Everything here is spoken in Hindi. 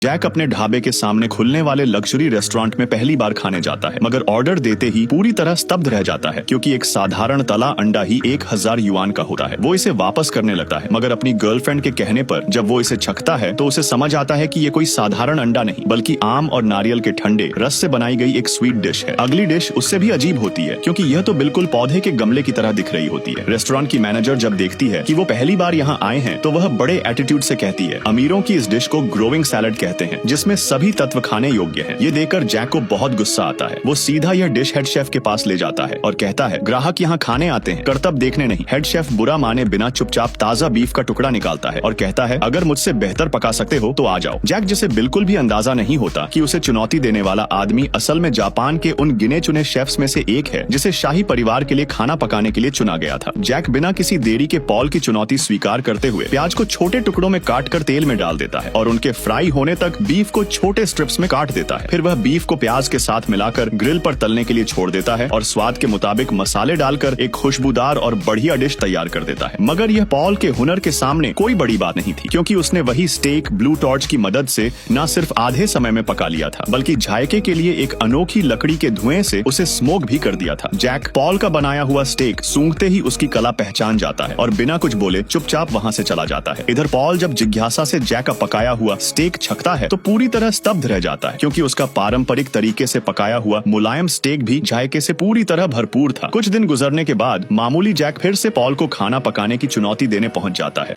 जैक अपने ढाबे के सामने खुलने वाले लग्जरी रेस्टोरेंट में पहली बार खाने जाता है, मगर ऑर्डर देते ही पूरी तरह स्तब्ध रह जाता है क्योंकि एक साधारण तला अंडा ही 1000 युआन का होता है। वो इसे वापस करने लगता है, मगर अपनी गर्लफ्रेंड के कहने पर जब वो इसे छकता है तो उसे समझ आता है कि ये कोई साधारण अंडा नहीं बल्कि आम और नारियल के ठंडे रस से बनाई गई एक स्वीट डिश है। अगली डिश उससे भी अजीब होती है क्योंकि यह तो बिल्कुल पौधे के गमले की तरह दिख रही होती है। रेस्टोरेंट की मैनेजर जब देखती है कि वो पहली बार यहाँ आए हैं तो वह बड़े एटीट्यूड से कहती है, अमीरों की इस डिश को ग्रोविंग सैलेड कहते हैं जिसमें सभी तत्व खाने योग्य हैं। ये देखकर जैक को बहुत गुस्सा आता है। वो सीधा यह डिश हेड शेफ के पास ले जाता है और कहता है, ग्राहक यहाँ खाने आते हैं, करतब देखने नहीं। हेड शेफ बुरा माने बिना चुपचाप ताजा बीफ का टुकड़ा निकालता है और कहता है, अगर मुझसे बेहतर पका सकते हो तो आ जाओ। जैक जिसे बिल्कुल भी अंदाजा नहीं होता कि उसे चुनौती देने वाला आदमी असल में जापान के उन गिने चुने शेफ्स में से एक है जिसे शाही परिवार के लिए खाना पकाने के लिए चुना गया था। जैक बिना किसी देरी के पॉल की चुनौती स्वीकार करते हुए प्याज को छोटे टुकड़ों में काट कर तेल में डाल देता है और उनके फ्राई होने तक बीफ को छोटे स्ट्रिप्स में काट देता है। फिर वह बीफ को प्याज के साथ मिलाकर ग्रिल पर तलने के लिए छोड़ देता है और स्वाद के मुताबिक मसाले डालकर एक खुशबूदार और बढ़िया डिश तैयार कर देता है। मगर यह पॉल के हुनर के सामने कोई बड़ी बात नहीं थी क्योंकि उसने वही स्टेक ब्लू टॉर्च की मदद से न सिर्फ आधे समय में पका लिया था बल्कि जायके के लिए एक अनोखी लकड़ी के धुएं से उसे स्मोक भी कर दिया था। जैक पॉल का बनाया हुआ स्टेक सूंघते ही उसकी कला पहचान जाता है और बिना कुछ बोले चुपचाप वहां से चला जाता है। इधर पॉल जब जिज्ञासा से जैक का पकाया हुआ स्टेक छकता है तो पूरी तरह स्तब्ध रह जाता है क्योंकि उसका पारंपरिक तरीके से पकाया हुआ मुलायम स्टेक भी जायके से पूरी तरह भरपूर था। कुछ दिन गुजरने के बाद मामूली जैक फिर से पॉल को खाना पकाने की चुनौती देने पहुंच जाता है।